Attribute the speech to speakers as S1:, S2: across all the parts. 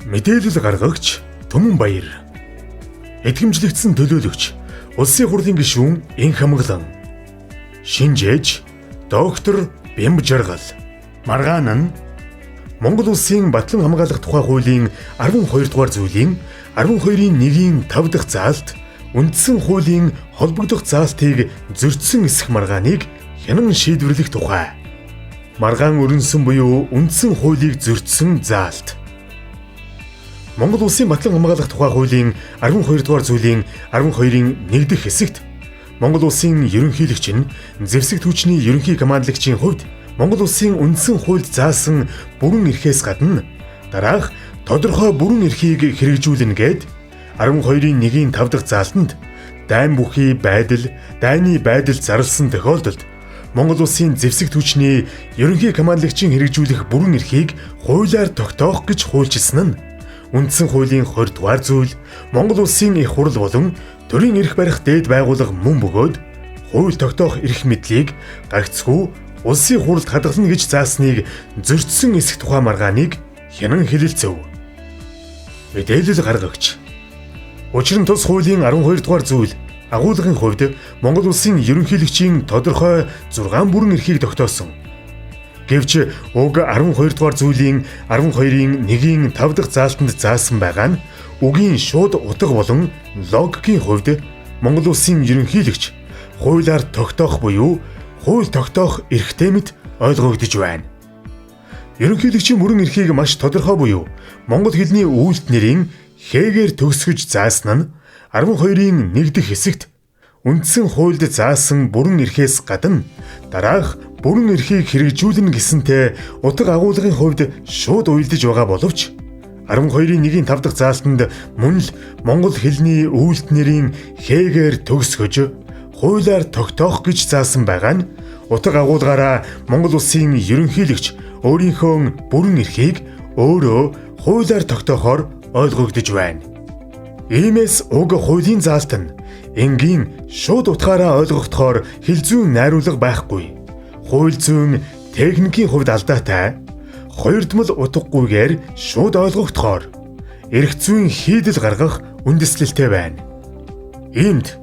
S1: Мэдээлэл гаргагч Түмэнбаяр. Эдгэмжлэгдсэн төлөөлөгч Улсын хурлын гишүүн Энх Хамглан. Шинжээч доктор Бямб Жаргал. Маргаан нь Монгол Улсын батлан хамгаалах тухай хуулийн 12 дугаар зүйлийн 12-ийн 1-ийн 5 дахь заалт үндсэн хуулийн холбогдох заалтыг зөрчсөн эсэх маргааныг хянан шийдвэрлэх тухай. Маргаан өрнсөн буюу үндсэн хуулийг зөрчсөн заалт. Монгол Улсын батлан хамгаалах тухай хуулийн 12 дугаар зүйлийн 12-ийн 1 дахь хэсэгт Монгол Улсын ерөнхийлөгч нь зэвсэгт хүчний ерөнхий командлагчийн хувьд Монгол Улсын үндсэн хуульд заасан бүрэн эрхээс гадна дараах тодорхой бүрэн эрхийг хэрэгжүүлнэ гэд 12-ийн 1-ийн 5 дахь заалтанд дайн бүхий байдал, дайны байдал зарласан тохиолдолд Монгол Улсын зэвсэгт хүчний ерөнхий командлагчийн хэрэгжүүлэх бүрэн эрхийг хуулиар тогтоох гэж хуульчилсан нь үндсэн хуулийн 20 дугаар зүйл Монгол Улсын их хурл болон төрийн эрх барих дээд байгууллага мөн бөгөөд хууль тогтоох эрх мэдлийг гагцхүү Улсын хурлд хадгална гэж заасныг зөрчсөн эсэх тухай маргааныг хянан хэлэлцэв. Мэдээлэл гаргагч. Учир нь тус хуулийн 12 дугаар зүйл агуулгын хувьд Монгол Улсын ерөнхийлөгчийн тодорхой 6 бүрэн эрхийг тогтоосон. Гэвч уг 12 дугаар зүйлийн 12-ийн 1-ийн 5 дахь заалтанд заасан байгаа нь үгийн шууд утга болон логикийн хувьд Монгол Улсын ерөнхийлөгч хуулиар тогтоох буюу хууль тогтоох эрхтэй мэт ойлгогдож байна. Ерөнхийлөгчийн бүрэн эрхийг маш тодорхой буюу монгол хэлний үйлдэлнэрийн хээгээр төгсгөж заасан нь 12-ийн 1 дахь хэсэгт үндсэн хуульд заасан бүрэн эрхээс гадна дараах бүрэн эрхийг хэрэгжүүлнэ гэсэнтэй утга агуулгын хувьд шууд уялдаж байгаа боловч 12-ийн 1-ийн 5 дахь заалтанд мөн л монгол хэлний үйлдэлнэрийн хээгээр төгсгөж хуулиар тогтоох гэж заасан байгаа нь утга агуулгаараа Монгол Улсын ерөнхийлөгч өөрийнхөө бүрэн эрхийг өөрөө хуулиар тогтоохоор ойлгогдож байна. Иймээс уг хуулийн заалт нь энгийн шууд утгаараа ойлгогдохоор хэл зүйн найруулга байхгүй. Хууль зүйн техникийн хувьд алдаатай, хоёрдмол утгагүйгээр шууд ойлгогдохоор эрх зүйн хийдэл гаргах үндэслэлтэй байна. Иймд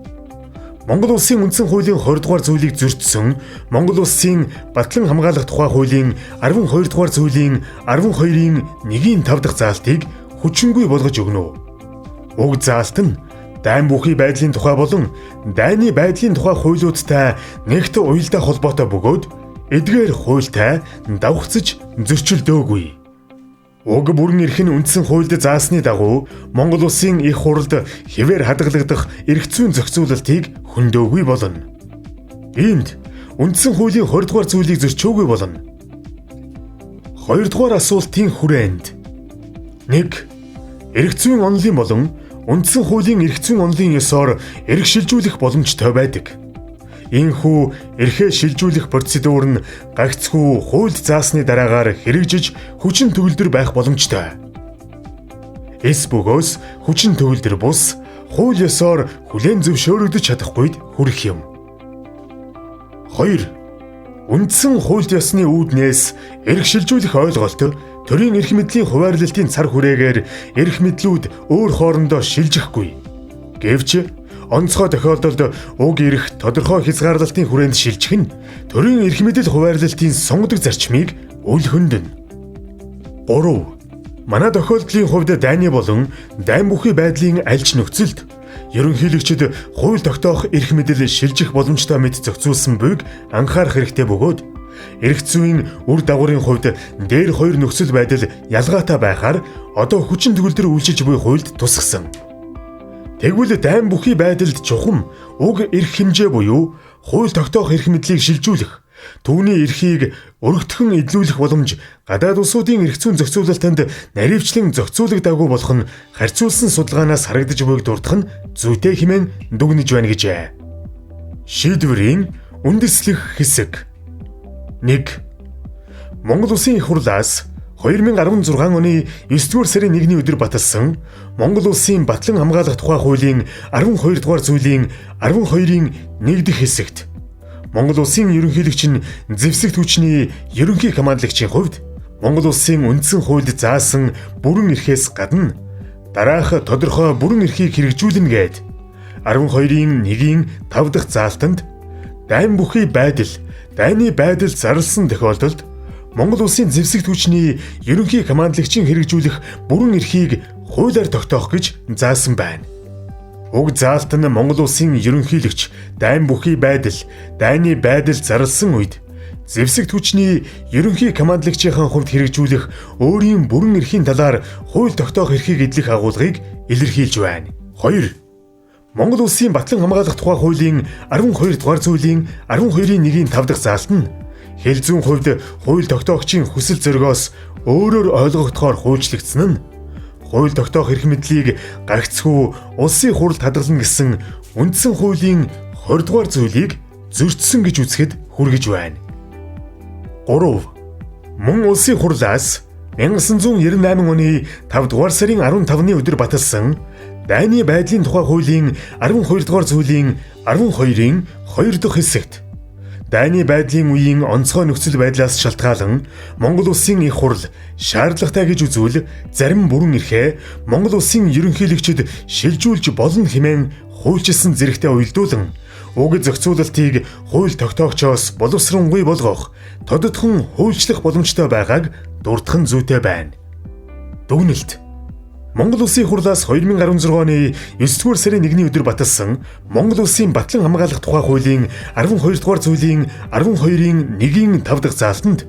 S1: Монгол Улсын үндсэн хуулийн 20 дугаар зүйлийг зөрчсөн Монгол Улсын батлан хамгаалах тухай хуулийн 12 дугаар зүйлийн 12-ийн 1-ийн 5 дахь заалтыг хүчингүй болгож өгнө. Уг заалт нь дайн бүхий байдлын тухай болон дайны байдлын тухай хуулиудтай нэгт уялдаа холбоотой бөгөөд эдгээр хуультай давхцаж зөрчилдөөгүй. Уг бүрэн эрх нь үндсэн хуульд заасны дагуу Монгол Улсын их хурлд хэвээр хадгалагдах эрх зүйн зохицуулалтыг хөндөөгүй болно. Иймд үндсэн хуулийн 20 дугаар зүйлийг зөрчөөгүй болно. 2 дугаар асуултын хүрээнд 1. Эрх зүйн онолын болон үндсэн хуулийн эрх зүйн онолын ёсоор эрх шилжүүлэх боломжтой байдаг. Ийхүү эрхээ шилжүүлэх процедур нь гагцхүү хуульд заасны дараагаар хэрэгжиж хүчин төгөлдөр байх боломжтой. Эс бөгөөс хүчин төгөлдөр бус хууль ёсоор хүлээн зөвшөөрөгдөж чадахгүйд хүрэх юм. 2. Үндсэн хуульд ёсны үүднээс эрх шилжүүлэх ойлголт төрийн эрх мэдлийн хуваарлалтын цар хүрээгээр эрх мэдлүүд өөр хоорондоо шилжихгүй. Гэвч онцгой тохиолдолд уг эрх тодорхой хязгаарлалтын хүрээнд шилжих нь төрийн эрх мэдэл хуваарлалтын сонгодог зарчмыг үл хөндөнө. 3. Манай тохиолдлын хувьд дайны болон дайн бүхий байдлын аль ч нөхцөлд ерөнхийлөгчд хууль тогтоох эрх мэдэл шилжих боломжтой мэт зохицуулсан буйг анхаарах хэрэгтэй бөгөөд эрх зүйн үр дагаврын хувьд дээр хоёр нөхцөл байдал ялгаатай байхаар одоо хүчин төгөлдөр үйлчилж буй хуульд тусгасан. Тэгвэл дайн бүхий байдалд чухам уг эрх хэмжээ буюу хууль тогтоох эрх мэдлийг шилжүүлэх, түүний эрхийг өргөтгөн эдлүүлэх боломж гадаад улсуудын эрх зүйн зохицуулалтанд наривчлан зохицуулагдаагүй болох нь харьцуулсан судалгаанаас харагдаж буйг дурдах нь зүйтэй хэмээн дүгнэж байна гэжээ. Шийдвэрийн үндэслэх хэсэг 1. Монгол Улсын их хурлаас 2016 оны 9-р сарын 1-ний өдөр баталсан Монгол Улсын батлан хамгаалах тухай хуулийн 12 дугаар зүйлийн 12-ийн 1 дахь хэсэгт Монгол Улсын ерөнхийлөгч нь зэвсэгт хүчний ерөнхий командлагчийн хувьд Монгол улсын үндсэн хуульд заасан бүрэн эрхээс гадна дараах тодорхой бүрэн эрхийг хэрэгжүүлнэ гэд 12-ийн 1-ийн 5 дахь заалтанд дайн бүхий байдал, дайны байдал зарласан тохиолдолд Монгол улсын зэвсэгт хүчний ерөнхий командлагчийн хэрэгжүүлэх бүрэн эрхийг хуулиар тогтоох гэж заасан байна. Уг заалт нь Монгол улсын ерөнхийлөгч дайн бүхий байдал, дайны байдал зарласан үед зэвсэгт хүчний ерөнхий командлагчийн хувьд хэрэгжүүлэх өөрийн бүрэн эрхийн талаар хууль тогтоох эрхийг эдлэх агуулгыг илэрхийлж байна. 2. Монгол улсын батлан хамгаалах тухай хуулийн 12 дугаар зүйлийн 12-ийн 1-ийн 5 дахь заалт нь хэл зүйн хувьд хууль тогтоогчийн хүсэл зоригоос өөрөөр ойлгогдохоор хуульчлагдсан нь хууль тогтоох эрх мэдлийг гагцхүү улсын хурлд хадгална гэсэн үндсэн хуулийн 20 дугаар зүйлийг зөрчсөн гэж үзэхэд хүргэж байна. 3. Мөн улсын хурлаас 1998 оны 5 дугаар сарын 15-ны өдөр баталсан дайны байдлын тухай хуулийн 12 дугаар зүйлийн 12-ийн 2 дахь хэсэгт дайны байдлын үеийн онцгой нөхцөл байдлаас шалтгаалan Монгол улсын их хурл шаардлагатай гэж үзвэл зарим бүрэн эрхээ Монгол улсын ерөнхийлөгчөд шилжүүлж болно хэмээн хуульчилсан зэрэгтэй уялдуулан уг зохицуулалтыг хууль тогтоогчоос боловсронгүй болгох тодотхон хуульчлах боломжтой байгааг дурдах нь зүйтэй байна. Дүгнэлт. Монгол улсын хурлаас 2016 оны 9-р сарын 1-ний өдөр баталсан Монгол улсын батлан хамгаалах тухай хуулийн 12 дугаар зүйлийн 12-ийн 1-ийн 5 дахь заалтанд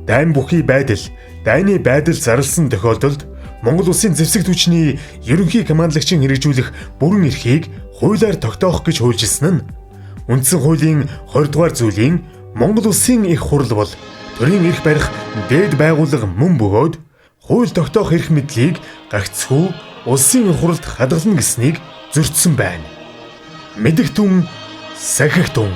S1: дайн бүхий байдал, дайны байдал зарласан тохиолдолд Монгол улсын зэвсэгт хүчний ерөнхий командлагчийн хэрэгжүүлэх бүрэн эрхийг хуулиар тогтоох гэж хуульчилсан нь үндсэн хуулийн 20 дугаар зүйлийн Монгол улсын их хурл бол төрийн эрх барих дээд байгууллага мөн бөгөөд хууль тогтоох эрх мэдлийг гагцхүү улсын их хурлд хадгална гэснийг зөрчсөн байна. Мэдэх түн, сахих түн.